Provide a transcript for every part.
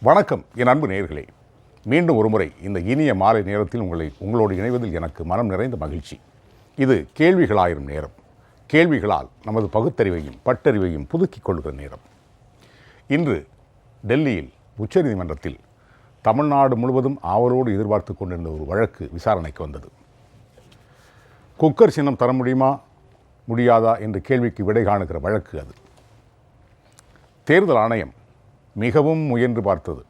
வணக்கம் என் அன்பு நேயர்களே, மீண்டும் ஒருமுறை இந்த இனிய மாலை நேரத்தில் உங்களோடு இணைவதில் எனக்கு மனம் நிறைந்த மகிழ்ச்சி. இது கேள்விகளாயிரும் நேரம். கேள்விகளால் நமது பகுத்தறிவையும் பட்டறிவையும் புதுக்கிக் கொள்கிற நேரம். இன்று டெல்லியில் உச்சநீதிமன்றத்தில் தமிழ்நாடு முழுவதும் ஆவலோடு எதிர்பார்த்து கொண்டிருந்த ஒரு வழக்கு விசாரணைக்கு வந்தது. குக்கர் சின்னம் தர முடியுமா முடியாதா என்ற கேள்விக்கு விடை காணுகிற வழக்கு அது. தேர்தல் ஆணையம் மிகவும் முயன்று பார்த்தது.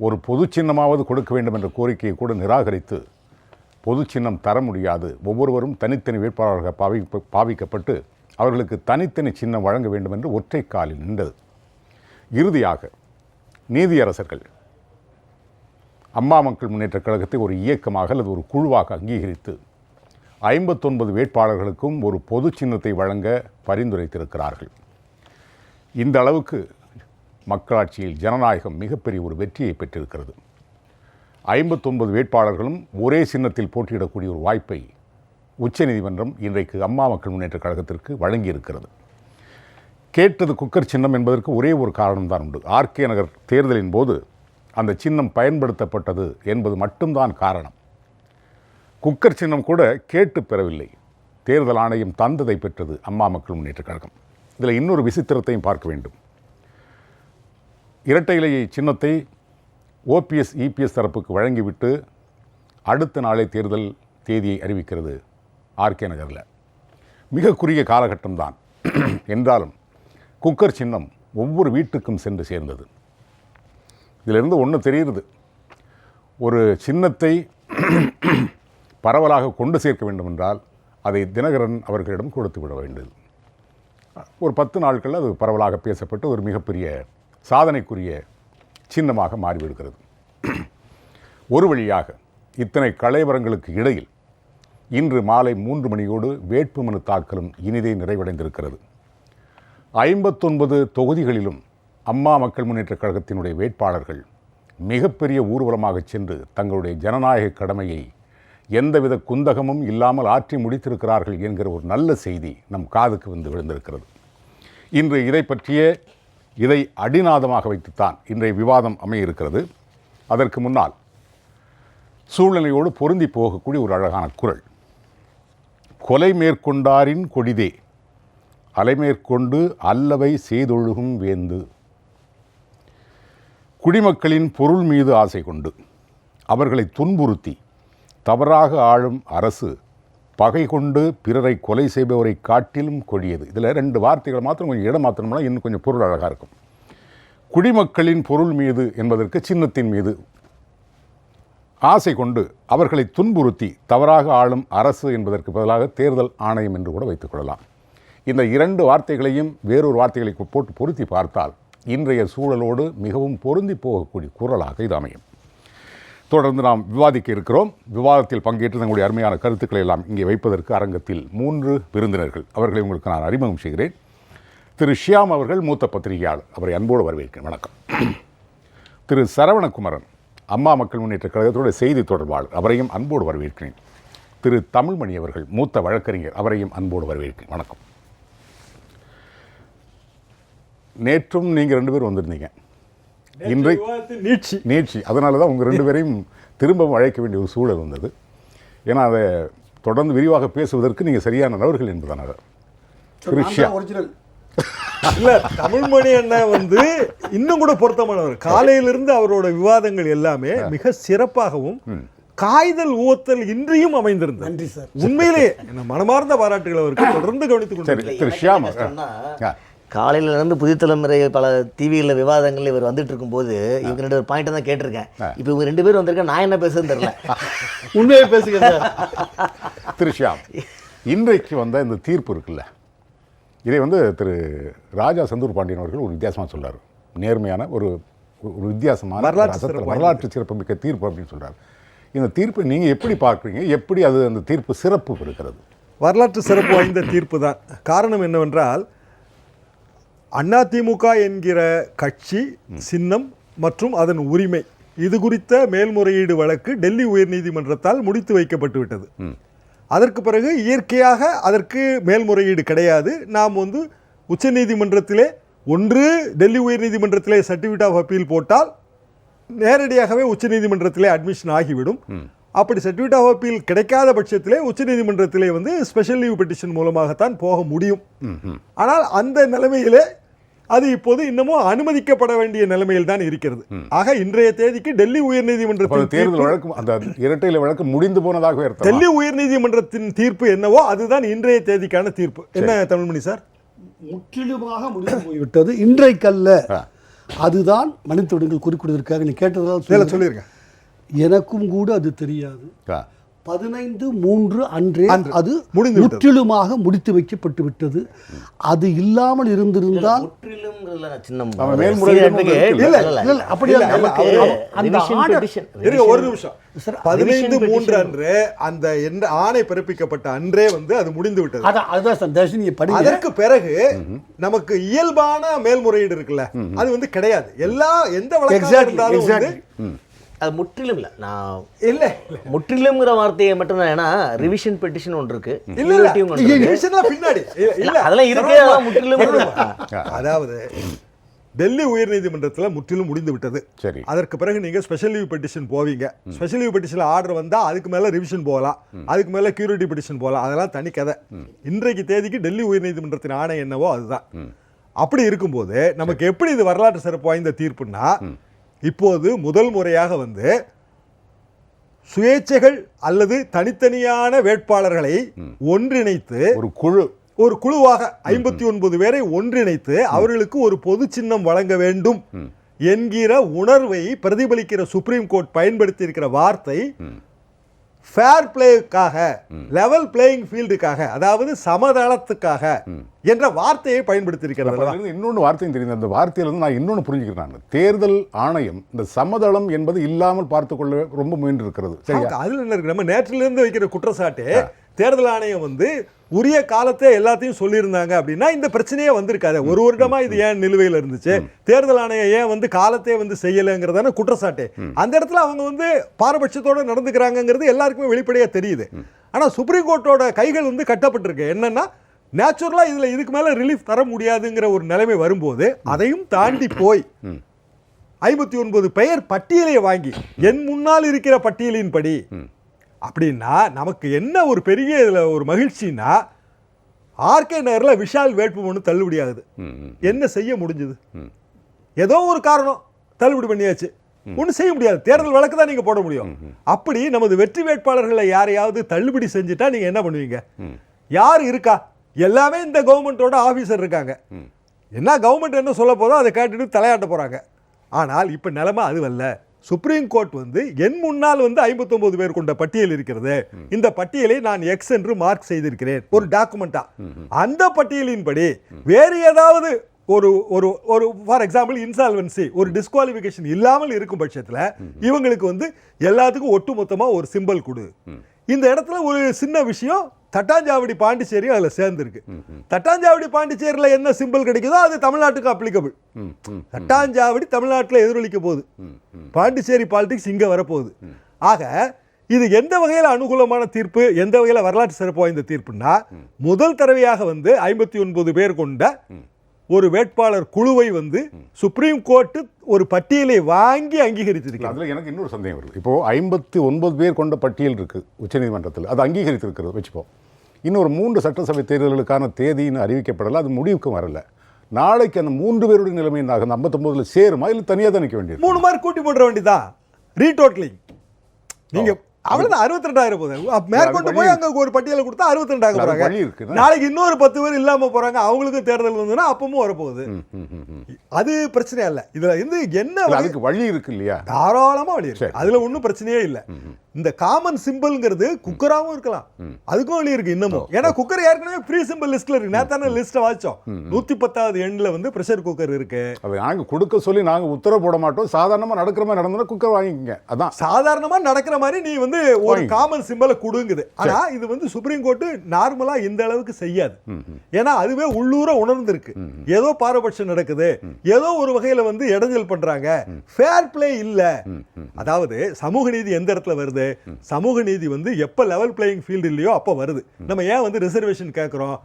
ஒரு பொது சின்னமாவது கொடுக்க வேண்டும் என்ற கோரிக்கையை கூட நிராகரித்து பொது சின்னம் தர முடியாது, ஒவ்வொருவரும் தனித்தனி வேட்பாளர்கள் பாவிக்கப்பட்டு அவர்களுக்கு தனித்தனி சின்னம் வழங்க வேண்டும் என்று ஒற்றை காலில் நின்றது. இறுதியாக நீதியரசர்கள் அம்மா மக்கள் முன்னேற்றக் கழகத்தை ஒரு இயக்கமாக அல்லது ஒரு குழுவாக அங்கீகரித்து 59 வேட்பாளர்களுக்கும் ஒரு பொது சின்னத்தை வழங்க பரிந்துரைத்திருக்கிறார்கள். இந்த அளவுக்கு மக்களாட்சியில் ஜனநாயகம் மிகப்பெரிய ஒரு வெற்றியை பெற்றிருக்கிறது. 59 வேட்பாளர்களும் ஒரே சின்னத்தில் போட்டியிடக்கூடிய ஒரு வாய்ப்பை உச்சநீதிமன்றம் இன்றைக்கு அம்மா மக்கள் முன்னேற்றக் கழகத்திற்கு வழங்கியிருக்கிறது. கேட்டது குக்கர் சின்னம் என்பதற்கு ஒரே ஒரு காரணம்தான் உண்டு. ஆர்கே நகர் தேர்தலின் போது அந்த சின்னம் பயன்படுத்தப்பட்டது என்பது மட்டும்தான் காரணம். குக்கர் சின்னம் கூட கேட்டு பெறவில்லை. தேர்தல் ஆணையம் தந்ததை பெற்றது அம்மா மக்கள் முன்னேற்றக் கழகம். இதில் இன்னொரு விசித்திரத்தையும் பார்க்க வேண்டும். இரட்டை இலை சின்னத்தை ஓபிஎஸ் இபிஎஸ் தரப்புக்கு வழங்கிவிட்டு அடுத்த நாளே தேர்தல் தேதியை அறிவிக்கிறது ஆர்கே நகரில். மிக குறுகிய காலகட்டம்தான் என்றாலும் குக்கர் சின்னம் ஒவ்வொரு வீட்டுக்கும் சென்று சேர்ந்தது. இதிலிருந்து ஒன்று தெரிகிறது, ஒரு சின்னத்தை பரவலாக கொண்டு சேர்க்க வேண்டும் என்றால் அதை தினகரன் அவர்களிடம் கொடுத்து விட வேண்டியது. ஒரு 10 நாட்களில் அது பரவலாக பேசப்பட்டு ஒரு மிகப்பெரிய சாதனைக்குரிய சின்னமாக மாறிவிடுகிறது. ஒரு வழியாக இத்தனை கலைவரங்களுக்கு இடையில் இன்று மாலை 3 மணியோடு வேட்புமனு தாக்கலும் இனிதே நிறைவடைந்திருக்கிறது. 59 தொகுதிகளிலும் அம்மா மக்கள் முன்னேற்றக் கழகத்தினுடைய வேட்பாளர்கள் மிகப்பெரிய ஊர்வலமாக சென்று தங்களுடைய ஜனநாயக கடமையை எந்தவித குந்தகமும் இல்லாமல் ஆற்றி முடித்திருக்கிறார்கள் என்கிற ஒரு நல்ல செய்தி நம் காதுக்கு வந்து விழுந்திருக்கிறது. இன்று இதை அடிநாதமாக வைத்துத்தான் இன்றைய விவாதம் அமையிருக்கிறது. அதற்கு முன்னால் சூழ்நிலையோடு பொருந்தி போகக்கூடிய ஒரு அழகான குறள். கொலை மேற்கொண்டாரின் கொடிதே அலைமேற்கொண்டு அல்லவை செய்தொழுகும் வேந்து. குடிமக்களின் பொருள் மீது ஆசை கொண்டு அவர்களை துன்புறுத்தி தவறாக ஆளும் அரசு பகை கொண்டு பிறரை கொலை செய்பவரை காட்டிலும் கொடியது. இதில் 2 வார்த்தைகள் மாத்திரம் கொஞ்சம் இடம் மாத்திரம்னா இன்னும் கொஞ்சம் பொருள் அழகாக இருக்கும். குடிமக்களின் பொருள் மீது என்பதற்கு சின்னத்தின் மீது ஆசை கொண்டு அவர்களை துன்புறுத்தி தவறாக ஆளும் அரசு என்பதற்கு பதிலாக தேர்தல் ஆணையம் என்று கூட வைத்துக் கொள்ளலாம். இந்த 2 வார்த்தைகளையும் வேறொரு வார்த்தைகளை போட்டு பொருத்தி பார்த்தால் இன்றைய சூழலோடு மிகவும் பொருந்தி போகக்கூடிய குரலாக இது அமையும். தொடர்ந்து நாம் விவாதிக்க இருக்கிறோம். விவாதத்தில் பங்கேற்று தங்களுடைய அருமையான கருத்துக்களை எல்லாம் இங்கே வைப்பதற்கு அரங்கத்தில் 3 விருந்தினர்கள். அவர்களை உங்களுக்கு நான் அறிமுகம் செய்கிறேன். திரு ஷியாம் அவர்கள் மூத்த பத்திரிகையாளர், அவரை அன்போடு வரவேற்கிறேன். வணக்கம். திரு சரவணகுமரன் அம்மா மக்கள் முன்னேற்றக் கழகத்தோட செய்தி தொடர்பாளர், அவரையும் அன்போடு வரவேற்கிறேன். திரு தமிழ்மணி அவர்கள் மூத்த வழக்கறிஞர், அவரையும் அன்போடு வரவேற்கிறேன். வணக்கம். நேற்றும் நீங்கள் 2 பேர் வந்திருந்தீங்க. இன்றைக்கு நீட்சி அதனால தான் உங்கள் 2 பேரையும் திரும்பவும் அழைக்க வேண்டிய ஒரு சூழல் வந்தது. ஏன்னா அதை தொடர்ந்து விரிவாக பேசுவதற்கு நீங்கள் சரியான நபர்கள் என்பதனால. இல்லை, தமிழ்மணி அண்ணன் இன்னும் கூட பொருத்தமானவர். காலையிலிருந்து அவரோட விவாதங்கள் எல்லாமே மிக சிறப்பாகவும் காய்தல் ஊத்தல் இன்றியும் அமைந்திருந்தது. நன்றி சார், உண்மையிலே மனமார்ந்த பாராட்டுகள் அவருக்கு. தொடர்ந்து கவனித்துக் கொண்டு காலையில இருந்து புதிய தலைமுறை பல டிவியில் விவாதங்கள் இவர் வந்துட்டு இருக்கும்போது இவங்க 2 பாயிண்ட் தான் கேட்டிருக்கேன். இப்போ இவங்க 2 பேர் வந்திருக்கேன், நான் என்ன பேசுன்னு தெரியல. உண்மையை பேசுங்க சார். திரு ஷியாம், இன்றைக்கு வந்த இந்த தீர்ப்பு இருக்குல்ல, இதை திரு ராஜா செந்தூர் பாண்டியன் அவர்கள் ஒரு வித்தியாசமாக சொல்றாரு. நேர்மையான ஒரு வித்தியாசமான வரலாற்று சிறப்புமிக்க தீர்ப்பு அப்படின்னு சொல்றாரு. இந்த தீர்ப்பை நீங்க எப்படி பார்க்குறீங்க? எப்படி அது அந்த தீர்ப்பு சிறப்பு இருக்கிறது? வரலாற்று சிறப்பு வாய்ந்த தீர்ப்பு தான். காரணம் என்னவென்றால், அதிமுக என்கிற கட்சி சின்னம் மற்றும் அதன் உரிமை இது குறித்த மேல்முறையீடு வழக்கு டெல்லி உயர்நீதிமன்றத்தால் முடித்து வைக்கப்பட்டு விட்டது. அதற்கு பிறகு இயற்கையாக அதற்கு மேல்முறையீடு கிடையாது. நாம் உச்சநீதிமன்றத்திலே ஒன்று டெல்லி உயர்நீதிமன்றத்திலே சர்டிஃபிகேட் ஆஃப் அப்பீல் போட்டால் நேரடியாகவே உச்சநீதிமன்றத்திலே அட்மிஷன் ஆகிவிடும். அப்படி சர்டிஃபிகேட் ஆஃப் அப்பீல் கிடைக்காத பட்சத்திலே உச்சநீதிமன்றத்திலே வந்து ஸ்பெஷல் லீவ் பெட்டிஷன் மூலமாகத்தான் போக முடியும். ஆனால் அந்த நிலைமையிலே அது இப்போது இன்னமும் அனுமதிக்கப்பட வேண்டிய நிலைமையில் தான் இருக்கிறது. ஆக இன்றைய தேதிக்கு டெல்லி உயர்நீதிமன்றத்தின் தேர்தல் வழக்கு, அந்த இரட்டை வழக்கு முடிந்து போனதாக டெல்லி உயர்நீதிமன்றத்தின் தீர்ப்பு என்னவோ அதுதான் இன்றைய தேதிக்கான தீர்ப்பு. என்ன தமிழ்மணி சார்? முற்றிலுமாக முடிந்து போய்விட்டது இன்றைக்கல்ல. அதுதான் மன்னித்து விடுங்கள் குறிப்பிடுவதற்காக நீ கேட்டதால் சொல்லிருங்க. எனக்கும் கூட அது தெரியாது. 15/3 அன்றே அது முற்றிலுமாக முடித்து வைக்கப்பட்டு விட்டது. அது இல்லாமல் இருந்திருந்தால் ஒரு நிமிஷம் 15/3 அன்று அந்த ஆணை பிறப்பிக்கப்பட்ட அன்றே வந்து அது முடிந்து விட்டது. அதற்கு பிறகு நமக்கு இயல்பான மேல்முறையீடு இருக்குல்ல, அது வந்து கிடையாது. எந்த வழக்காக இருந்தாலும் அது முற்றிலும் இல்லை. நான் இல்லை முற்றிலும்ங்கிற வார்த்தையை மட்டும் தான். ஏன்னா ரிவிஷன் பெட்டிஷன் ஒன்று இருக்கு, பின்னாடி அதெல்லாம் இருக்கு. முற்றிலும் அதாவது டெல்லி உயர்நீதிமன்றத்தில் முற்றிலும் முடிந்து விட்டது. சரி, அதற்கு பிறகு நீங்க ஸ்பெஷல் லீவ் பெட்டிஷன் போவீங்க. ஸ்பெஷல் லீவ் பெட்டிஷன் ஆர்டர் வந்தா அதுக்கு மேல ரிவிஷன் போகலாம், அதுக்கு மேல கியூரிட்டி பெட்டிஷன் போகலாம். அதெல்லாம் தனி கதை. இன்றைக்கு தேதிக்கு டெல்லி உயர்நீதிமன்றத்தின் ஆணை என்னவோ அதுதான். அப்படி இருக்கும்போது நமக்கு எப்படி இது வரலாற்று சிறப்பு வாய்ந்த தீர்ப்புன்னா, இப்போது முதல் முறையாக வந்து சுயேட்சைகள் அல்லது தனித்தனியான வேட்பாளர்களை ஒன்றிணைத்து ஒரு குழுவாக 59 பேரை ஒன்றிணைத்து அவர்களுக்கு ஒரு பொது சின்னம் வழங்க வேண்டும் என்கிற உணர்வை பிரதிபலிக்கிற சுப்ரீம் கோர்ட் பயன்படுத்தி இருக்கிற வார்த்தை ஃபேர் பிளேக்காக, லெவல் பிளேயிங் ஃபீல்டுக்காக, அதாவது சமதளத்துக்காக என்ற வார்த்தையை பயன்படுத்தி இருக்கிறது. இன்னொன்று வார்த்தையும் தெரியுது. அந்த வார்த்தையிலிருந்து நான் இன்னொன்று புரிஞ்சுக்கிறேன். தேர்தல் ஆணையம் இந்த சமதளம் என்பது இல்லாமல் பார்த்துக்கொள்ள ரொம்ப முயன்று இருக்கிறது. அதுல என்ன இருக்கு? நம்ம நேற்றிலிருந்து வைக்கிற குற்றச்சாட்டு தேர்தல் ஆணையம் வந்து உரிய காலத்தை எல்லாத்தையும் சொல்லியிருந்தாங்க அப்படின்னா இந்த பிரச்சனையே வந்திருக்காது. ஒரு வருடமா இது ஏன் நிலுவையில் இருந்துச்சு? தேர்தல் ஆணையம் ஏன் வந்து காலத்தை வந்து செய்யலைங்கிறதான குற்றச்சாட்டு. அந்த இடத்துல அவங்க வந்து பாரபட்சத்தோட நடந்துக்கிறாங்கிறது எல்லாருக்குமே வெளிப்படையா தெரியுது. ஆனா சுப்ரீம் கோர்ட்டோட கைகள் வந்து கட்டப்பட்டிருக்கு. என்னன்னா நேச்சுரலா இதுல இதுக்கு மேல ரிலீஃப் தர முடியாதுங்கிற ஒரு நிலைமை வரும்போது அதையும் தாண்டி போய் 59 பெயர் பட்டியலை வாங்கி என் முன்னால் இருக்கிற பட்டியலின் படி அப்படின்னா நமக்கு என்ன ஒரு பெரிய இதுல ஒரு மகிழ்ச்சின்னா, ஆர்கே நகர்ல விஷால் வேட்புமனு தள்ளுபடி ஆகுது. என்ன செய்ய முடிஞ்சது? ஏதோ ஒரு காரணம் தள்ளுபடி பண்ணியாச்சு. ஒன்றும் செய்ய முடியாது. தேர்தல் வழக்கு தான் நீங்க போட முடியும். அப்படி நமது வெற்றி வேட்பாளர்களை யாரையாவது தள்ளுபடி செஞ்சுட்டா நீங்க என்ன பண்ணுவீங்க? யார் இருக்கா? எல்லாமே இந்த கவர்மெண்டோட ஆபீசர் இருக்காங்க. என்ன கவர்மெண்ட் என்ன சொல்ல போதோ அதை கேட்டுட்டு தலையாட்ட போறாங்க. ஆனால் இப்ப நிலைமை அதுவல்ல. சுப்ரீம் கோர்ட் வந்து என் முன்னால் வந்து 59 பேர் கொண்ட பட்டியல் இருக்கிறது. இந்த பட்டியலை நான் எக்ஸ் என்று மார்க் செய்திருக்கிறேன் ஒரு டாக்குமெண்டா. அந்த பட்டியலின்படி வேறு ஏதாவது ஒரு ஒரு ஒரு ஃபார் எக்ஸாம்பிள் இன்சால்வன்சி, ஒரு டிஸ்குவாலிஃபிகேஷன் இல்லாமல் இருக்கும் பட்சத்தில் இவங்களுக்கு வந்து எல்லாத்துக்கும் ஒட்டுமொத்தமா ஒரு சிம்பல் கொடு. இந்த இடத்துல ஒரு சின்ன விஷயம், தட்டாஞ்சாவடி பாண்டிச்சேரி அதில் சேர்ந்துருக்கு. தட்டாஞ்சாவடி பாண்டிச்சேரியில் என்ன சிம்பிள் கிடைக்குதோ அது தமிழ்நாட்டுக்கு அப்ளிகபிள். தட்டாஞ்சாவடி தமிழ்நாட்டில் எதிரொலிக்க போகுது, பாண்டிச்சேரி பாலிடிக்ஸ் இங்கே வரப்போகுது. ஆக இது எந்த வகையில் அனுகூலமான தீர்ப்பு, எந்த வகையில் வரலாற்று சிறப்பு வாய்ந்த தீர்ப்புன்னா, முதல் தடவையாக வந்து 59 பேர் கொண்ட ஒரு வேட்பாளர் குழுவை வந்து சுப்ரீம் கோர்ட் ஒரு பட்டியலை வாங்கி அங்கீகரித்திருக்கு. அதில் எனக்கு இன்னொரு சந்தேகம் வருது. இப்போ 59 பேர் கொண்ட பட்டியல் இருக்கு உச்சநீதிமன்றத்தில், அது அங்கீகரித்திருக்கிறது வச்சுப்போம். இன்னொரு 3 சட்டசபை தேர்தல்களுக்கான தேதின்னு அறிவிக்கப்படலை, அது முடிவுக்கும் வரல. நாளைக்கு அந்த 3 பேருடைய நிலைமை என்ன ஆகும்? 59 சேருமா இல்லை தனியாக தான் நிற்க வேண்டியது? 3 மார்க் கூட்டி போட வேண்டியதான். ரீடோட்டலிங் நீங்க அவ்வளவுதான் 62,000 போகுது. மேற்கொண்டு போய் அங்க ஒரு பட்டியலை கொடுத்தா 62,000 போறாங்க. நாளைக்கு இன்னொரு 10 பேர் இல்லாம போறாங்க, அவங்களுக்கும் தேர்தல் வந்ததுன்னா அப்பவும் வரப்போகுது. அது பிரச்சனை இல்ல. இதுல இருந்து என்ன அதுக்கு வழி இருக்கு இல்லையா? தாராளமா வழி இருக்கு. அதுல ஒன்றும் பிரச்சனையே இல்லை. இந்த காமன் சிம்பிள்ங்கிறது குக்கராகவும் இருக்கலாம், அதுக்கும் வழி இருக்கு இன்னமும். ஏன்னா குக்கர் ஏற்கனவே ஃப்ரீ சிம்பிள் லிஸ்ட்ல இருக்கு. நேத்தான லிஸ்ட்டை வாச்சோம். 110வது எண்ணில் வந்து பிரஷர் குக்கர் இருக்கு. அது நாங்கள் கொடுக்க சொல்லி நாங்கள் உத்தரவு போட மாட்டோம். சாதாரணமாக நடக்கிற மாதிரி நடந்தா குக்கர் வாங்கிக்கங்க. அதான் சாதாரணமா நடக்கிற மாதிரி நீ வந்து ஒரு காமன் சிம்பிளை கொடுங்குது. ஆனா இது வந்து சுப்ரீம் கோர்ட் நார்மலா இந்த அளவுக்கு செய்யாது. ஏன்னா அதுவே உள்ளூர உணர்ந்திருக்கு. ஏதோ பாரபட்சம் நடக்குது, ஏதோ ஒரு வகையில வந்து இடைஞ்சல் பண்றாங்க, ஃபேர் பிளே இல்ல. அதாவது சமூக நீதி எந்த இடத்துல வருது? சமூக நீதி வந்து எப்ப லெவல் பிளேயிங் ஃபீல்டு இல்லையோ அப்ப வருது. நம்ம ஏன் வந்து ரிசர்வேஷன் கேட்கிறோம்?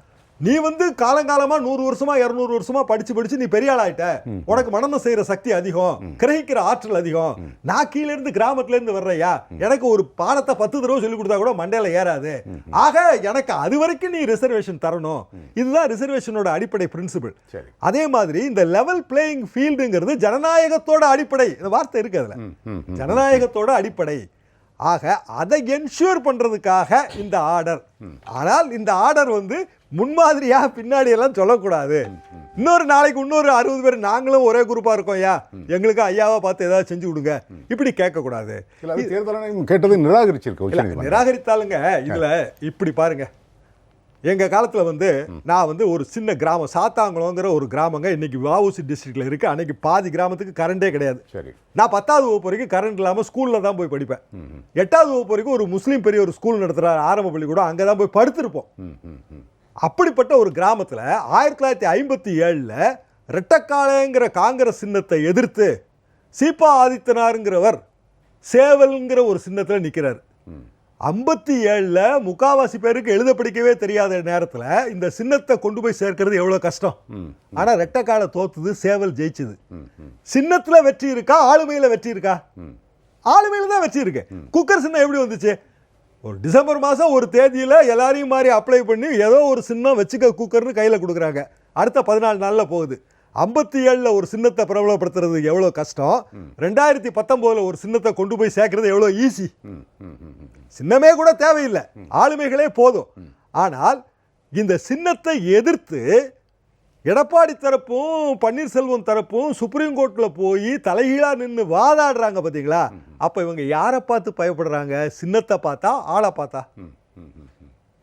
நீ வந்து காலங்காலமா 100 வருஷமா 200 வருஷமா படிச்சு நீ பெரிய ஆள் ஆயிட்ட, உனக்கு மனநம் செய்யற சக்தி அதிகம், கிரகிக்கிற ஆற்றல் அதிகம். நான் கீழ இருந்து கிராமத்துல இருந்து வர்றையா, எனக்கு ஒரு பாடத்தை 10 தடவை சொல்லி கொடுத்தா கூட மண்டையில ஏறாது. ஆக எனக்கு அது வரைக்கும் நீ ரிசர்வேஷன் தரணும். இதுதான் ரிசர்வேஷனோட அடிப்படை பிரின்சிபிள். அதே மாதிரி இந்த லெவல் பிளேயிங் ஃபீல்டுங்கிறது ஜனநாயகத்தோட அடிப்படை. இந்த வார்த்தை இருக்கு அதுல, ஜனநாயகத்தோட அடிப்படை. ஆக அதை என்ஷூர் பண்றதுக்காக இந்த ஆர்டர். ஆனால் இந்த ஆர்டர் வந்து முன்மாதிரியா பின்னாடி எல்லாம் சொல்லக்கூடாது. இன்னொரு நாளைக்கு இன்னொரு 60 பேர் நாங்களும் ஒரே குரூப்பா இருக்கோம், எங்களுக்கு ஐயாவா பார்த்து ஏதாவது செஞ்சு கொடுங்க, இப்படி கேட்க கூடாது. கேட்டது நிராகரிச்சிருக்க. நிராகரித்தாலுங்க இதுல இப்படி பாருங்க, எங்க காலத்துல வந்து நான் வந்து ஒரு சின்ன கிராமம் சாத்தாங்குளம்ங்கிற ஒரு கிராமங்க இன்னைக்கு வஉசி டிஸ்ட்ரிக்ட்ல இருக்கு. அன்னைக்கு பாதி கிராமத்துக்கு கரண்டே கிடையாது. நான் 10வது வகுப்பு வரைக்கும் கரண்ட் இல்லாம ஸ்கூல்ல தான் போய் படிப்பேன். 8வது வகுப்பு வரைக்கும் ஒரு முஸ்லீம் பெரிய ஒரு ஸ்கூல் நடத்துறாரு, ஆரம்ப பள்ளிக்கூடம், அங்கதான் போய் படுத்திருப்போம். அப்படிப்பட்ட ஒரு கிராமத்துல 1957ல ரெட்டக்காளைங்கிற காங்கிரஸ் சின்னத்தை எதிர்த்து சீபா ஆதித்தனாருங்கிறவர் சேவல்ங்கிற ஒரு சின்னத்துல நிக்கிறார். 57ல முக்காவாசி பேருக்கு எழுத படிக்கவே தெரியாத நேரத்துல இந்த சின்னத்தை கொண்டு போய் சேர்க்கிறது எவ்வளவு கஷ்டம். ஆனா ரெட்டக்கால தோத்துது, சேவல் ஜெயிச்சது. சின்னத்துல வெற்றி இருக்கா, ஆளுமையில வெற்றி இருக்கா? ஆளுமையில தான் வெற்றி இருக்கு. குக்கர் சின்னம் எப்படி வந்துச்சு? ஒரு டிசம்பர் மாசம் ஒரு தேதியில எல்லாரையும் மாதிரி அப்ளை பண்ணி ஏதோ ஒரு சின்னம் வச்சுக்க குக்கர்னு கையில கொடுக்குறாங்க. அடுத்த 14 நாள்ல போகுது. 57ல ஒரு சின்னத்தை பிரபலப்படுத்துறது எவ்வளவு கஷ்டம், 2019ல ஒரு சின்னத்தை கொண்டு போய் சேர்க்கிறது எவ்வளவு ஈஸி. சின்னமே கூட தேவையில்லை, ஆளுமைகளே போதும். ஆனால் இந்த சின்னத்தை எதிர்த்து எடப்பாடி தரப்பும் பன்னீர்செல்வம் தரப்பும் சுப்ரீம் கோர்ட்ல போய் தலைகீழா நின்று வாதாடுறாங்க பாத்தீங்களா? அப்ப இவங்க யாரை பார்த்து பயப்படுறாங்க? சின்னத்தை பார்த்தா, ஆளை பார்த்தா?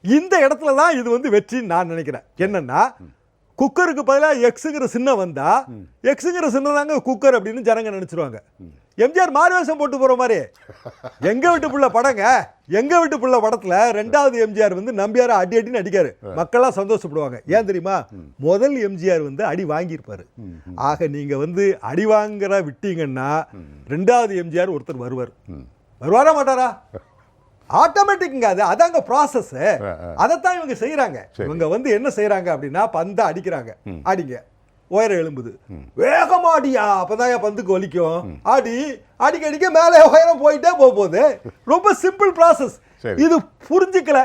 இந்த இடத்துல தான் இது வந்து வெற்றின்னு நான் நினைக்கிறேன். என்னன்னா, குக்கருக்கு பதிலாக எக்ஸுங்கிற சின்னம் வந்தா எக்ஸுங்கிற சின்னம் தாங்க குக்கர் அப்படின்னு ஜனங்க நினைச்சிருவாங்க. எம்ஜிஆர் மாறுவேஷம் போட்டு போற மாதிரி எங்க வீட்டு புள்ள படங்க, எங்க வீட்டு புள்ள படத்துல 2வது எம்ஜிஆர் வந்து நம்பியார அடி அடின்னு அடிக்காரு, மக்கள்லாம் சந்தோஷப்படுவாங்க. ஏன் தெரியுமா? முதல் எம்ஜிஆர் வந்து அடி வாங்கியிருப்பாரு. ஆக நீங்க வந்து அடி வாங்குற விட்டீங்கன்னா 2வது எம்ஜிஆர் ஒருத்தர் வருவாரா மாட்டாரா? ஆட்டோமேட்டிக்ங்க. அது அதாங்க ப்ராசஸ். அதைத்தான் இவங்க செய்யறாங்க. இவங்க வந்து என்ன செய்யறாங்க அப்படின்னா, பந்த அடிக்கிறாங்க, அடிங்க, உயரம் எழும்புது, வேகமா அடியா, அப்பதான் பந்துக்கு வலிக்கும், அடி அடிக்க அடிக்க மேலே உயரம் போயிட்டே போகுது. ரொம்ப சிம்பிள் ப்ராசஸ். இது புரிஞ்சுக்கல,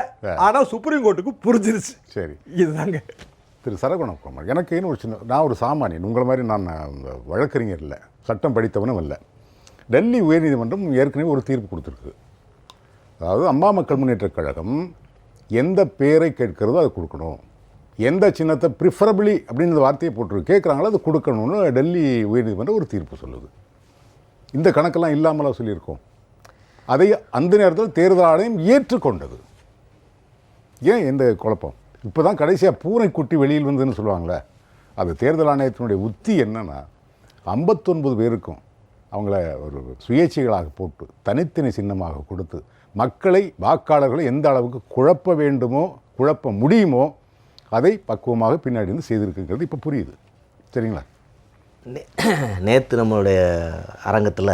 ஆனா சுப்ரீம் கோர்ட்டுக்கு புரிஞ்சிருச்சு. சரி, இதுதாங்க. திரு சரவணகுமார், எனக்கு இன்னும் ஒரு சின்ன, நான் ஒரு சாமானியன், உங்களை மாதிரி நான் வழக்கறிஞர் இல்லை, சட்டம் படித்தவனும் இல்லை. டெல்லி உயர்நீதிமன்றம் ஏற்கனவே ஒரு தீர்ப்பு கொடுத்துருக்கு. அதாவது அம்மா மக்கள் முன்னேற்றக் கழகம் எந்த பேரை கேட்கிறதோ அதை கொடுக்கணும், எந்த சின்னத்தை ப்ரிஃபரபிளி அப்படின்னு வார்த்தையை போட்டு கேட்குறாங்களோ அதை கொடுக்கணும்னு டெல்லி உயர்நீதிமன்றம் ஒரு தீர்ப்பு சொல்லுது. இந்த கணக்கெல்லாம் இல்லாமலாம் சொல்லியிருக்கோம். அதை அந்த நேரத்தில் தேர்தல் ஆணையம் ஏற்றுக்கொண்டது. ஏன் எந்த குழப்பம்? இப்போ தான் கடைசியாக பூனைக்குட்டி வெளியில் வந்ததுன்னு சொல்லுவாங்களே, அது தேர்தல் ஆணையத்தினுடைய உத்தி என்னன்னா, 59 பேருக்கும் அவங்கள ஒரு சுயேட்சைகளாக போட்டு தனித்தனி சின்னமாக கொடுத்து மக்களை, வாக்காளர்களை எந்த அளவுக்கு குழப்ப வேண்டுமோ, குழப்ப முடியுமோ அதை பக்குவமாக பின்னாடி இருந்து செய்திருக்குங்கிறது இப்போ புரியுது. சரிங்களா? நேற்று நம்மளுடைய அரங்கத்தில்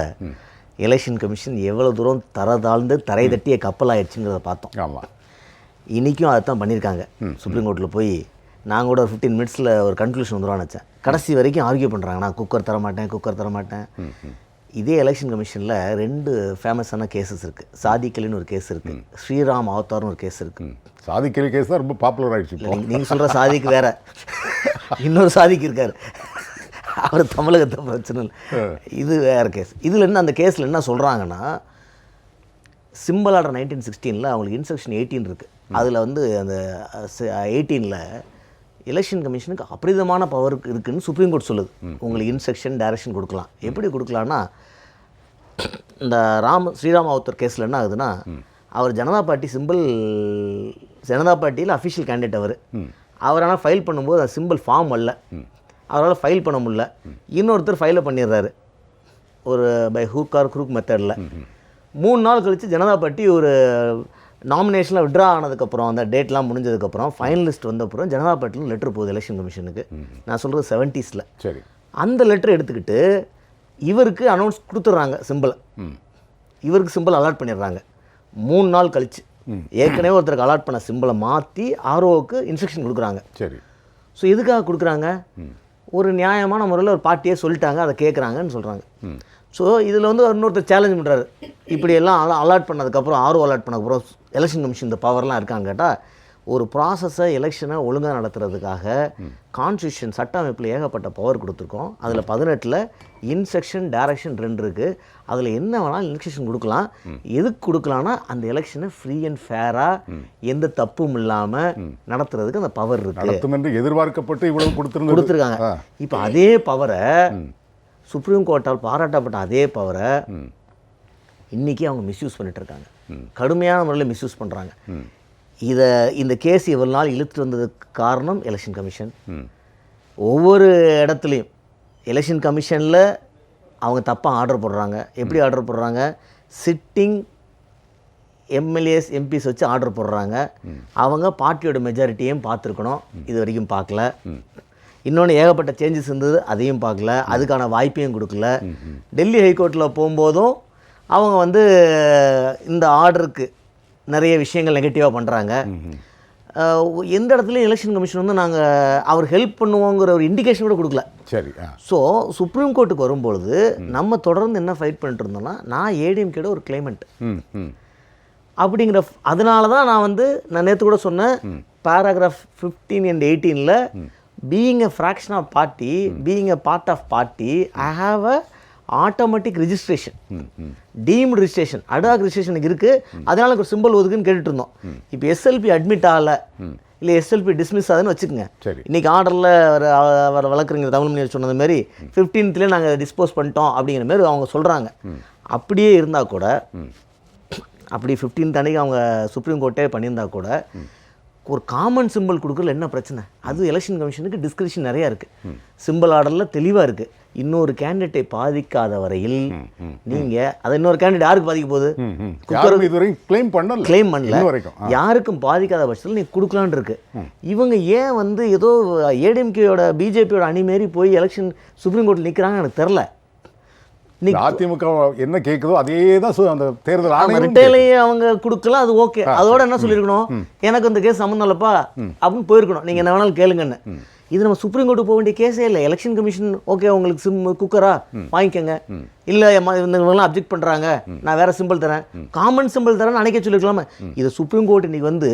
எலெக்ஷன் கமிஷன் எவ்வளோ தூரம் தரதாழ்ந்து தரை தட்டிய கப்பல் ஆயிடுச்சுங்கிறத பார்த்தோம். ஆமாம், இன்றைக்கும் அதை தான் பண்ணியிருக்காங்க. சுப்ரீம் கோர்ட்டில் போய் நான் கூட ஒரு 15 மினிட்ஸில் ஒரு கன்க்ளூஷன் வந்துடும் நினச்சேன். கடைசி வரைக்கும் ஆர்கியூ பண்ணுறாங்க, நான் குக்கர் தரமாட்டேன். இதே எலெக்ஷன் கமிஷனில் 2 ஃபேமஸான கேசஸ் இருக்குது. சாதிக்கலின்னு ஒரு கேஸ் இருக்குது, ஸ்ரீராம் அவதார்னு ஒரு கேஸ் இருக்குது. சாதிக்கலி கேஸ் தான் ரொம்ப பாப்புலர் ஆகிடுச்சு. நீங்கள் சொல்கிற சாதிக்கு வேற, இன்னொரு சாதிக்கு இருக்கார், அவர் தமிழகத்தை பிரச்சனை இல்லை, இது வேறு கேஸ். இதில் என்ன, அந்த கேஸில் என்ன சொல்கிறாங்கன்னா, சிம்பிள் ஆர்டர் 1916 அவங்களுக்கு இன்ஸ்ட்ரக்ஷன் 18 இருக்குது. அதில் வந்து அந்த 18ல் எலெக்ஷன் கமிஷனுக்கு அபரிதமான பவர் இருக்குதுன்னு சுப்ரீம் கோர்ட் சொல்லுது. உங்களுக்கு இன்ஸ்ட்ரக்ஷன் டைரக்ஷன் கொடுக்கலாம். எப்படி கொடுக்கலான்னா, இந்த ஸ்ரீராம் அவத்தர் கேஸில் என்ன ஆகுதுன்னா, அவர் ஜனதா பார்ட்டி ஜனதா பார்ட்டியில் அஃபிஷியல் கேண்டிடேட் அவர் ஆனால் ஃபைல் பண்ணும்போது அந்த சிம்பிள் ஃபார்ம் வரல, அவரால் ஃபைல் பண்ண முடியல. இன்னொருத்தர் ஃபைலை பண்ணிடுறாரு ஒரு பை ஹூக் ஆர் குரூக் மெத்தடில். 3 நாள் கழித்து ஜனதா பார்ட்டி ஒரு நாமினேஷனில் விட்ரா ஆனதுக்கப்புறம், அந்த டேட்லாம் முடிஞ்சதுக்கப்புறம், ஃபைனலிஸ்ட் வந்தப்புறம் ஜனதா பார்ட்டியில் லெட்டர் போகுது எலெக்ஷன் கமிஷனுக்கு. நான் சொல்கிறது 70s. சரி, அந்த லெட்டர் எடுத்துக்கிட்டு இவருக்கு அனௌன்ஸ் கொடுத்துட்றாங்க, சிம்பிளை இவருக்கு சிம்பிள் அலாட் பண்ணிடுறாங்க. 3 நாள் கழிச்சு ஏற்கனவே ஒருத்தருக்கு அலாட் பண்ண சிம்பிளை மாற்றி ஆர்ஓவுக்கு இன்ஸ்ட்ரக்ஷன் கொடுக்குறாங்க. சரி. ஸோ எதுக்காக கொடுக்குறாங்க? ஒரு நியாயமான முறையில் ஒரு பார்ட்டியே சொல்லிட்டாங்க, அதை கேட்குறாங்கன்னு சொல்கிறாங்க. ஸோ இதில் வந்து இன்னொருத்தர் சேலஞ்ச் பண்ணுறாரு, இப்படியெல்லாம் அலாட் பண்ணதுக்கப்புறம் ஆர்ஓ அலாட் பண்ணதுக்கப்புறம் எலெக்ஷன் கமிஷன் இந்த பவர்லாம் இருக்கான்னு கேட்டால், ஒரு ப்ராசஸை எலெக்ஷனை ஒழுங்காக நடத்துறதுக்காக கான்ஸ்டியூஷன் சட்ட அமைப்பில் ஏகப்பட்ட பவர் கொடுத்துருக்கோம். அதில் 18 இன்ஸ்ட்ரக்ஷன் டைரக்ஷன் 2 இருக்குது. அதில் என்ன வேணாலும் இன்ஸ்ட்ரக்ஷன் கொடுக்கலாம். எதுக்கு கொடுக்கலான்னா அந்த எலெக்ஷனை ஃப்ரீ அண்ட் ஃபேராக எந்த தப்பும் இல்லாமல் நடத்துறதுக்கு அந்த பவர் இருக்குது. எதிர்பார்க்கப்பட்டு இவ்வளவு கொடுத்துருக்காங்க. இப்போ அதே பவரை சுப்ரீம் கோர்ட்டால் பாராட்டப்பட்ட அதே பவரை இன்றைக்கி அவங்க மிஸ்யூஸ் பண்ணிட்டு இருக்காங்க. கடுமையான முறையில் மிஸ்யூஸ் பண்ணுறாங்க. இந்த கேஸ் இவ்வளவு நாள் இழுத்துட்டு வந்ததுக்கு காரணம் எலெக்ஷன் கமிஷன். ஒவ்வொரு இடத்துலையும் எலெக்ஷன் கமிஷனில் அவங்க தப்பாக ஆர்டர் போடுறாங்க. எப்படி ஆர்டர் போடுறாங்க? சிட்டிங் எம்எல்ஏஸ் எம்பிஸ் வச்சு ஆர்டர் போடுறாங்க. அவங்க பார்ட்டியோட மெஜாரிட்டியும் பார்த்துருக்கணும், இது வரைக்கும் பார்க்கல. இன்னொன்று ஏகப்பட்ட சேஞ்சஸ் இருந்தது, அதையும் பார்க்கல, அதுக்கான வாய்ப்பையும் கொடுக்கல. டெல்லி ஹைகோர்ட்டில் போகும்போதும் அவங்க வந்து இந்த ஆர்டருக்கு நிறைய விஷயங்கள் நெகட்டிவாக பண்ணுறாங்க. எந்த இடத்துலையும் எலெக்ஷன் கமிஷன் வந்து நாங்கள் அவர் ஹெல்ப் பண்ணுவோங்கிற ஒரு இண்டிகேஷன் கூட கொடுக்கல. சரி. ஸோ சுப்ரீம் கோர்ட்டுக்கு வரும்பொழுது நம்ம தொடர்ந்து என்ன ஃபைட் பண்ணிட்டு இருந்தோம்னா, நான் ஏடிஎம்கேட ஒரு கிளைமண்ட் அப்படிங்கிற, அதனால தான் நான் நேற்று கூட சொன்னேன், paragraph 15 and 18 being a fraction of party, being a part of party, I have a automatic registration, deemed registration, attack registration இருக்குது. அதனால ஒரு சிம்பிள் ஒதுக்குன்னு கேட்டுட்டு இருந்தோம். இப்போ எஸ்எல்பி அட்மிட் ஆகலை, இல்லை எஸ்எல்பி டிஸ்மிஸ் ஆகுதுன்னு வச்சுக்கோங்க. இன்றைக்கி ஆர்டரில் வர வழக்குறீங்க தமிழ்மணி சொன்னது மாதிரி 15th நாங்கள் டிஸ்போஸ் பண்ணிட்டோம் அப்படிங்கிற மாதிரி அவங்க சொல்கிறாங்க. அப்படியே இருந்தால் கூட, அப்படி 15th அன்றைக்கி அவங்க சுப்ரீம் கோர்ட்டே பண்ணியிருந்தா கூட, ஒரு காமன் சிம்பிள் கொடுக்குறதுல என்ன பிரச்சனை? அது எலெக்ஷன் கமிஷனுக்கு டிஸ்கிரிப்ஷன் நிறையா இருக்குது. சிம்பிள் ஆர்டரில் தெளிவாக இருக்குது. இன்னொரு கேண்டிடேட்டை பாதிக்காத வரையில் நீங்கள் அதை இன்னொரு கேண்டிடேட் யாருக்கு பாதிக்க போகுது? கிளைம் பண்ணல, யாருக்கும் பாதிக்காத பட்சத்தில் நீங்கள் கொடுக்கலான்னு இருக்கு. இவங்க ஏன் ஏதோ ஏடிஎம்கேயோட பிஜேபியோட அணி மாரி போய் எலெக்ஷன் சுப்ரீம் கோர்ட்டில் நிற்கிறாங்க எனக்கு தெரில. அதிமுக என்ன கேட்குதோ அதே தான் அந்த தேர்தல் ரிட்டைலையும் அவங்க கொடுக்கலாம், அது ஓகே. அதோட என்ன சொல்லியிருக்கணும், எனக்கு இந்த கேஸ் சம்மந்தம் இல்லப்பா அப்படின்னு போயிருக்கணும், நீங்கள் என்ன வேணாலும் கேளுங்கன்னு. இது நம்ம சுப்ரீம் கோர்ட்டுக்கு போக வேண்டிய கேஸே இல்லை. எலெக்ஷன் கமிஷன் ஓகே உங்களுக்கு குக்கரா வாங்கிக்கோங்க, இல்லை இவங்கெல்லாம் அப்ஜெக்ட் பண்ணுறாங்க, நான் வேறு சிம்பிள் தரேன், காமன் சிம்பிள் தரேன்னு அன்றைக்கே சொல்லியிருக்கலாமா? இது சுப்ரீம் கோர்ட் இன்றைக்கி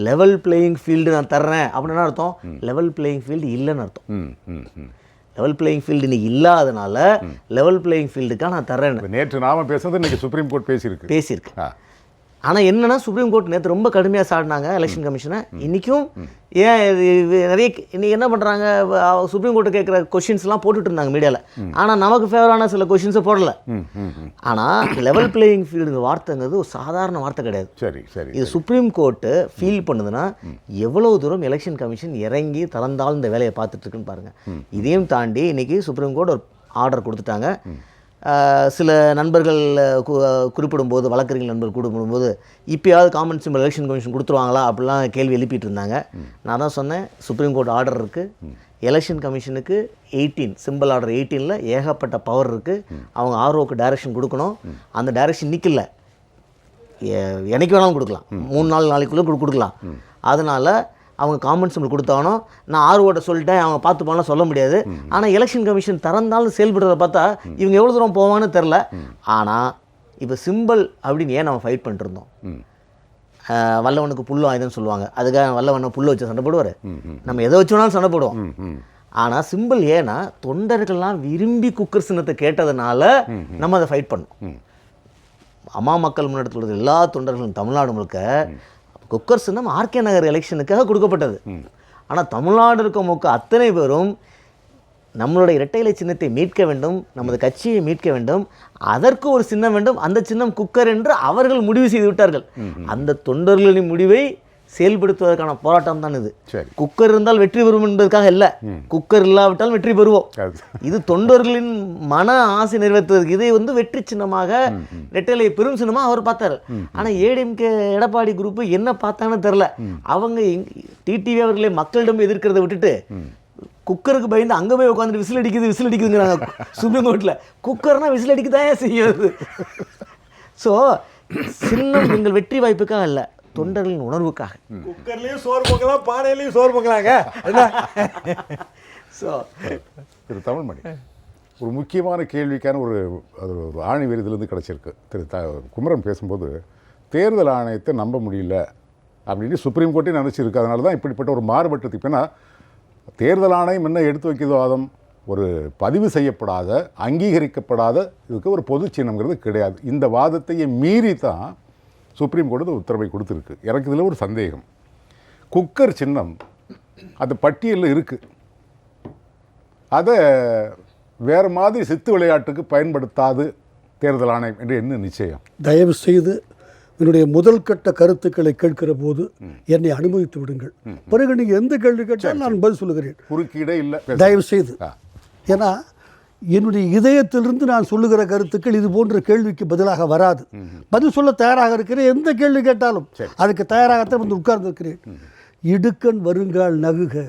லெவல் பிளேயிங் ஃபீல்டு நான் தர்றேன் அப்படின்னு அர்த்தம். லெவல் பிளேயிங் ஃபீல்டு இல்லைன்னு அர்த்தம். லெவல் பிளேயிங் ஃபீல்டு இன்னைக்கு இல்லாதனால லெவல் பிளேயிங் ஃபீல்டுக்காக நான் தர்றேன். நேற்று நாம பேசுறது இன்னைக்கு சுப்ரீம் கோர்ட் பேசியிருக்கு. ஆனால் என்னென்னா சுப்ரீம் கோர்ட் நேற்று ரொம்ப கடுமையாக சாடினாங்க எலெக்ஷன் கமிஷனை. இன்றைக்கும் ஏன் நிறைய இன்றைக்கி என்ன பண்ணுறாங்க, சுப்ரீம் கோர்ட்டு கேட்குற கொஷின்ஸ்லாம் போட்டுட்டு இருந்தாங்க மீடியாவில். ஆனால் நமக்கு ஃபேவரான சில கொஷின்ஸை போடலை. ஆனால் லெவல் பிளேயிங் ஃபீல்டுங்கிற வார்த்தைங்கிறது ஒரு சாதாரண வார்த்தை கிடையாது. சரி. இது சுப்ரீம் கோர்ட்டு ஃபீல் பண்ணுதுன்னா எவ்வளோ தூரம் எலெக்ஷன் கமிஷன் இறங்கி தளர்ந்தாலும் இந்த வேலையை பார்த்துட்ருக்குன்னு பாருங்கள். இதையும் தாண்டி இன்றைக்கி சுப்ரீம் கோர்ட் ஒரு ஆர்டர் கொடுத்துட்டாங்க. சில நண்பர்கள் குறிப்பிடும்போது, வழக்கறிஞர் நண்பர்கள் குறிப்பிடும்போது, இப்போயாவது காமன் சிம்பிள் எலெக்ஷன் கமிஷன் கொடுத்துருவாங்களா அப்படிலாம் கேள்வி எழுப்பிட்டு இருந்தாங்க. நான் தான் சொன்னேன், சுப்ரீம் கோர்ட் ஆர்டர் இருக்குது, எலெக்ஷன் கமிஷனுக்கு 18 சிம்பிள் ஆர்டர் 18 ஏகப்பட்ட பவர் இருக்குது. அவங்க ஆர்ஓக்கு டைரக்ஷன் கொடுக்கணும். அந்த டைரக்ஷன் நிற்கல, என்னைக்கு வேணாலும் கொடுக்கலாம், 3-4 நாளைக்குள்ளே கொடுக்கலாம். அதனால் அவங்க காமன் சிம்பிள் கொடுத்தானோ, நான் ஆர்ஓட்ட சொல்லிட்டேன் அவங்க பார்த்து போனால் சொல்ல முடியாது. ஆனால் எலெக்ஷன் கமிஷன் திறந்தாலும் செயல்படுறத பார்த்தா இவங்க எவ்வளோ தூரம் போவான்னு தெரில. ஆனால் இப்போ சிம்பிள் அப்படின்னு ஏன் நம்ம ஃபைட் பண்ணிட்டு இருந்தோம்? வல்லவனுக்கு புல்லு ஆயுதம்னு சொல்லுவாங்க, அதுக்காக வல்லவனை புல்லு வச்சு சண்டை போடுவார், நம்ம எதை வச்சு வேணாலும் சண்டை போடுவோம். ஆனால் சிம்பிள் ஏன்னா தொண்டர்கள்லாம் விரும்பி குக்கர் சின்னத்தை கேட்டதுனால நம்ம அதை ஃபைட் பண்ணோம். அம்மா மக்கள் முன்னெடுத்து உள்ள எல்லா தொண்டர்களும் தமிழ்நாடு முழுக்க குக்கர் சின்னம் ஆர்கே நகர் எலெக்ஷனுக்காக கொடுக்கப்பட்டது. ஆனால் தமிழ்நாடு இருக்க அத்தனை பேரும் நம்மளுடைய இரட்டை இலை சின்னத்தை மீட்க வேண்டும், நமது கட்சியை மீட்க வேண்டும், அதற்கு ஒரு சின்னம் வேண்டும், அந்த சின்னம் குக்கர் என்று அவர்கள் முடிவு செய்து விட்டார்கள். அந்த தொண்டர்களின் முடிவை செயல்படுத்துவதற்கான போராட்டம் தான் இது. குக்கர் இருந்தால் வெற்றி பெறும் என்பதற்காக இல்லை, குக்கர் இல்லாவிட்டால் வெற்றி பெறுவோம். இது தொண்டர்களின் மன ஆசை நிறைவேற்றுவதற்கு. இதை வெற்றி சின்னமாக ரெட்டலை பெரும் சின்னமாக அவர் பார்த்தார். ஆனால் ஏடிஎம்கே எடப்பாடி குரூப் என்ன பார்த்தாங்கன்னு தெரில. அவங்க டிடிவி அவர்களே மக்களிடம் எதிர்க்கிறத விட்டுட்டு குக்கருக்கு பயந்து அங்கே போய் உட்காந்துட்டு விசில் அடிக்குதுங்கிறாங்க சுப்ரீம் கோர்ட்டில். குக்கர்னா விசில் அடிக்க தான் செய்யுது. ஸோ சின்னம் எங்கள் வெற்றி வாய்ப்புக்காக இல்லை, தொண்டர்களின் உணர்வுக்காக. குக்கர்லயும் சோறு பொங்கலாம், பானையிலையும் சோறு பொங்கலாங்க. ஸோ திரு தமிழ்மணி, ஒரு முக்கியமான கேள்விக்கான ஒரு ஆணி விருதிலிருந்து கிடச்சிருக்கு. குமரன் பேசும்போது தேர்தல் ஆணையத்தை நம்ப முடியல அப்படின்னு சுப்ரீம் கோர்ட்டே நினச்சிருக்கு. அதனால தான் இப்படிப்பட்ட ஒரு மாறுபட்டது. இப்போனா தேர்தல் ஆணையம் என்ன எடுத்து வைக்கிற வாதம், ஒரு பதிவு செய்யப்படாத அங்கீகரிக்கப்படாத இதுக்கு ஒரு பொது சின்னம்ங்கிறது கிடையாது. இந்த வாதத்தையே மீறி தான் சுப்ரீம் கோர்ட்டு உத்தரவை கொடுத்துருக்கு. எனக்கு இதில் ஒரு சந்தேகம். குக்கர் சின்னம் அது பட்டியலில் இருக்குது, அதை வேறு மாதிரி சித்து விளையாட்டுக்கு பயன்படுத்தாது தேர்தல் ஆணையம் என்று என்ன நிச்சயம்? தயவு செய்து என்னுடைய முதல் கட்ட கருத்துக்களை கேட்கிற போது என்னை அனுமதித்து விடுங்கள். பிறகு நீங்கள் எந்த கேள்வி கேட்டாலும் நான் பதில் சொல்லுகிறேன். குறுக்கீடே இல்லை, தயவு செய்து. ஏன்னா என்னுடைய இதயத்திலிருந்து நான் சொல்லுகிற கருத்துக்கள் இது போன்ற கேள்விக்கு பதிலாக வராது. பதில் சொல்ல தயாராக இருக்கிறேன். எந்த கேள்வி கேட்டாலும் அதுக்கு தயாராகத்தான் வந்து உட்கார்ந்திருக்கிறேன். இடுக்கண் வருங்கால் நகுக,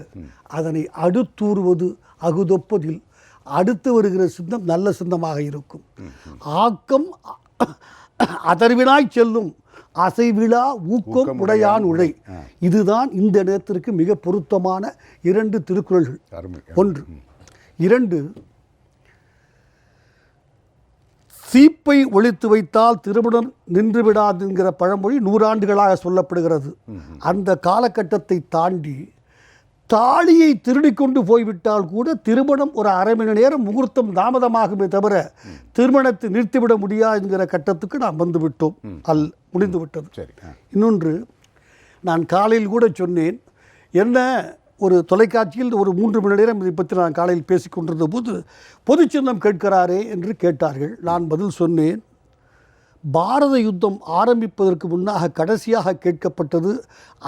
அதனை அடுத்தூறுவது அகுதொப்பதில் அடுத்து வருகிற சிந்தம் நல்ல சிந்தமாக இருக்கும். ஆக்கம் அதர்வினாய் செல்லும், அசைவிழா ஊக்கம் உடையான் உழை. இதுதான் இந்த நேரத்திற்கு மிக பொருத்தமான 2 திருக்குறள்கள். 1. 2, சீப்பை ஒழித்து வைத்தால் திருமணம் நின்று விடாது என்கிற பழமொழி 100 ஆண்டுகளாக சொல்லப்படுகிறது. அந்த காலகட்டத்தை தாண்டி தாலியை திருடிக்கொண்டு போய்விட்டால் கூட திருமணம் ஒரு அரை மணி நேரம் முகூர்த்தம் தாமதமாகுமே தவிர திருமணத்தை நிறுத்திவிட முடியாது என்கிற கட்டத்துக்கு நாம் வந்துவிட்டோம். முடிந்து விட்டது. இன்னொன்று, நான் காலையில் கூட சொன்னேன், என்ன ஒரு தொலைக்காட்சியில் ஒரு 3 மணி நேரம் இதை பற்றி நான் காலையில் பேசிக்கொண்டிருந்த போது பொது சின்னம் கேட்கிறாரே என்று கேட்டார்கள். நான் பதில் சொன்னேன், பாரத யுத்தம் ஆரம்பிப்பதற்கு முன்னாக கடைசியாக கேட்கப்பட்டது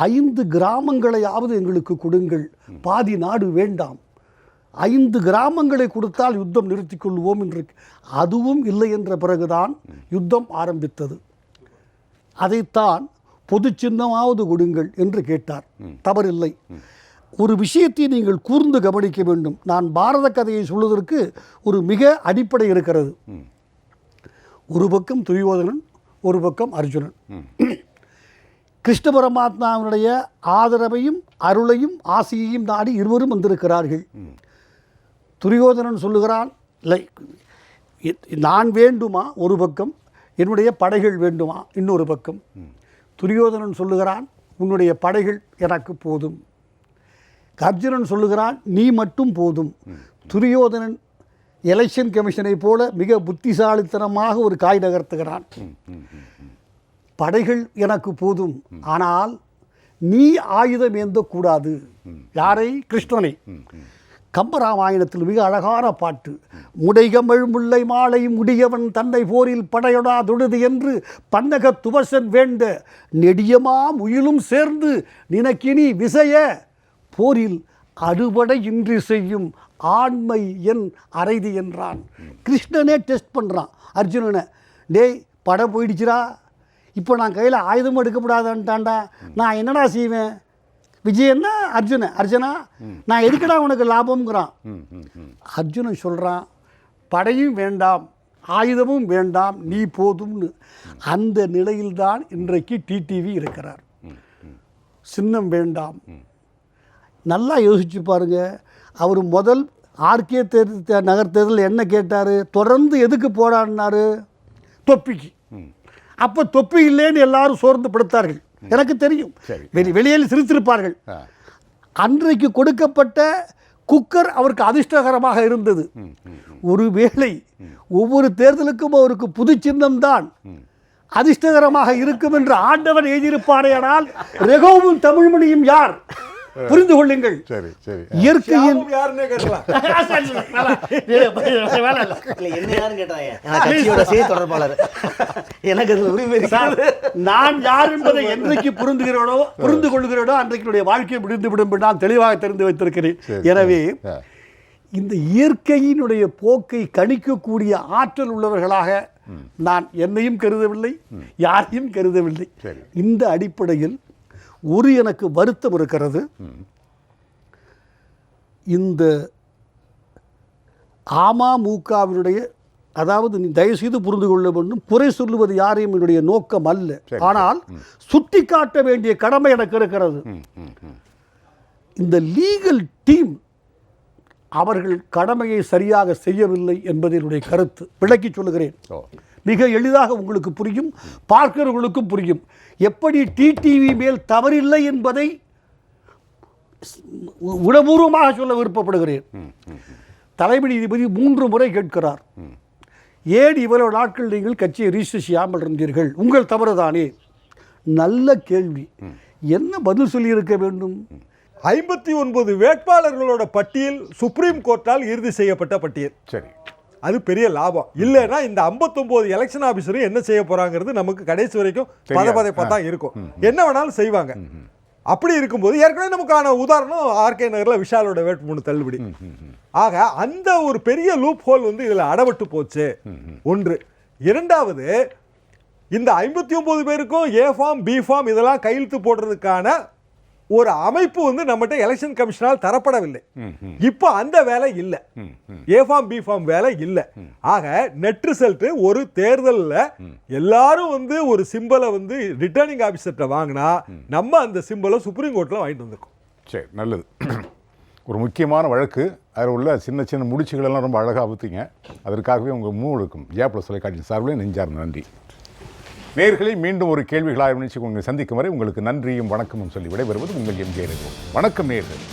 5 கிராமங்களையாவது எங்களுக்கு கொடுங்கள், பாதி நாடு வேண்டாம், 5 கிராமங்களை கொடுத்தால் யுத்தம் நிறுத்திக் கொள்வோம் என்று. அதுவும் இல்லை என்ற பிறகுதான் யுத்தம் ஆரம்பித்தது. அதைத்தான் பொது சின்னமாவது கொடுங்கள் என்று கேட்டார். தவறில்லை. ஒரு விஷயத்தை நீங்கள் கூர்ந்து கவனிக்க வேண்டும். நான் பாரத கதையை சொல்வதற்கு ஒரு மிக அடிப்படை இருக்கிறது. ஒரு பக்கம் துரியோதனன், ஒரு பக்கம் அர்ஜுனன். கிருஷ்ண பரமாத்மாவினுடைய ஆதரவையும் அருளையும் ஆசையையும் நாடி இருவரும் வந்திருக்கிறார்கள். துரியோதனன் சொல்லுகிறான், நான் வேண்டுமா ஒரு பக்கம், என்னுடைய படைகள் வேண்டுமா இன்னொரு பக்கம். துரியோதனன் சொல்லுகிறான், உன்னுடைய படைகள் எனக்கு போதும். அர்ஜுனன் சொல்லுகிறான், நீ மட்டும் போதும். துரியோதனன் எலெக்ஷன் கமிஷனை போல மிக புத்திசாலித்தனமாக ஒரு காய் நகர்த்துகிறான். படைகள் எனக்கு போதும், ஆனால் நீ ஆயுதம் ஏந்தக்கூடாது. யாரை? கிருஷ்ணனை. கம்பராமாயணத்தில் மிக அழகான பாட்டு, முடைகமழ் முல்லை மாலை முடியவன் தன்னை போரில் படையொடா தொழுது என்று பன்னக துவசன் வேண்ட நெடியமா முயிலும் சேர்ந்து நினக்கினி விசைய போரில் அடுபடை இன்றி செய்யும் ஆண்மை என் அரைதி என்றான். கிருஷ்ணனே டெஸ்ட் பண்ணுறான் அர்ஜுனனை. டேய், படம் போயிடுச்சுரா, இப்போ நான் கையில் ஆயுதமும் எடுக்கப்படாதான்ட்டான்டா, நான் என்னடா செய்வேன்? விஜயன்னா அர்ஜுனா நான் எதுக்கடா உனக்கு லாபம்ங்கிறான். அர்ஜுனன் சொல்கிறான், படையும் வேண்டாம் ஆயுதமும் வேண்டாம், நீ போதும்னு. அந்த நிலையில்தான் இன்றைக்கு டிடிவி இருக்கிறார். சின்னம் வேண்டாம். நல்லா யோசிச்சு பாருங்க. அவர் முதல் ஆர்கே நகர் தேர்தலில் என்ன கேட்டார்? தொடர்ந்து எதுக்கு போராடினார்? தொப்பிக்கு. அப்போ தொப்பி இல்லைன்னு எல்லாரும் சோர்ந்து படுத்தார்கள். எனக்கு தெரியும், வெளியில் சிரித்திருப்பார்கள். அன்றைக்கு கொடுக்கப்பட்ட குக்கர் அவருக்கு அதிர்ஷ்டகரமாக இருந்தது. ஒருவேளை ஒவ்வொரு தேர்தலுக்கும் அவருக்கு புது சின்னம்தான் அதிர்ஷ்டகரமாக இருக்கும் என்று ஆண்டவன் எழுதியிருப்பாரேயானால் ரெகோவும் தமிழ்மணியும் யார்? புரிந்து கொள்ளுங்கள். இயற்கையின் நான் யார் என்பதை என்றைக்கு புரிந்து கொள்கிறோனோ அன்றைக்கு வாழ்க்கை முடிந்துவிடும் நான் தெளிவாக தெரிந்து வைத்திருக்கிறேன். எனவே இந்த இயற்கையினுடைய போக்கை கணிக்கக்கூடிய ஆற்றல் உள்ளவர்களாக நான் என்னையும் கருதவில்லை, யாரையும் கருதவில்லை. இந்த அடிப்படையில் ஒரு எனக்கு வருத்தம் இருக்கிறது. இந்த அமமுகவினுடைய அதாவது நீ தயவுசெய்து புரிந்து கொள்ள வேண்டும், குறை சொல்லுவது யாரையும் என்னுடைய நோக்கம் அல்ல. ஆனால் சுட்டி காட்ட வேண்டிய கடமை எனக்கு இருக்கிறது. இந்த லீகல் டீம் அவர்கள் கடமையை சரியாக செய்யவில்லை என்பது என்னுடைய கருத்து. விளக்கி சொல்லுகிறேன், மிக எளிதாக உங்களுக்கு புரியும், பார்க்கிறவர்களுக்கும் புரியும். எப்படி டிடிவி மேல் தவறில்லை என்பதை உணபூர்வமாக சொல்ல விருப்பப்படுகிறேன். தலைமை நீதிபதி 3 முறை கேட்கிறார், ஏன் இவ்வளவு நாட்கள் நீங்கள் கட்சியை ரிஜிஸ்டர் செய்யாமல் இருந்தீர்கள், உங்கள் தவறுதானே. நல்ல கேள்வி, என்ன பதில் சொல்லியிருக்க வேண்டும்? 59 வேட்பாளர்களோட பட்டியல் சுப்ரீம் கோர்ட்டால் இறுதி செய்யப்பட்ட பட்டியல். சரி, அது பெரிய லாபம். இல்லைன்னா இந்த 59 எலெக்ஷன் ஆபீசரும் என்ன செய்ய போறாங்கிறது நமக்கு கடைசி வரைக்கும் பதப்பதைப்பா தான் இருக்கும். என்ன வேணாலும் செய்வாங்க. அப்படி இருக்கும்போது ஏற்கனவே நமக்கான உதாரணம் ஆர்கே நகர்ல விஷாலோட வேட்புமனு தள்ளுபடி. ஆக அந்த ஒரு பெரிய லூப் ஹோல் வந்து இதுல அடபட்டு போச்சு. ஒன்று. இரண்டாவது, இந்த 59 பேருக்கும் ஏ ஃபார்ம் பி ஃபார்ம் இதெல்லாம் கையெழுத்து போடுறதுக்கான ஒரு அமைப்பு வந்து நம்மகிட்ட எலெக்ஷன் கமிஷனால் தரப்படவில்லை. இப்போ அந்த வேலை இல்லை, ஏ ஃபார்ம் பி ஃபார்ம் வேலை இல்லை. ஆக நெட் ரிசல்ட் ஒரு தேர்தலில் எல்லாரும் வந்து ஒரு சிம்பலை வந்து ரிட்டர்னிங் ஆஃபீஸர்கிட்ட வாங்கினா நம்ம அந்த சிம்பலை சுப்ரீம் கோர்ட்டில் வாங்கிட்டு வந்திருக்கோம். சரி, நல்லது. ஒரு முக்கியமான வழக்கு, அதில் உள்ள சின்ன சின்ன முடிச்சுகளெல்லாம் ரொம்ப அழகாக ஊற்றிங்க. அதற்காகவே உங்கள் மூவருக்கும் ஜெயா+ தொலைக்காட்சி சார்பில் நெஞ்சார்ந்த நன்றி. நேயர்களை மீண்டும் ஒரு கேள்விகளாக நினைச்சு உங்களை சந்திக்கும் வரை உங்களுக்கு நன்றியும் வணக்கமும் சொல்லி விடைபெறுவது உங்கள் எம்ஜே ரகு. வணக்கம் நேயர்களே.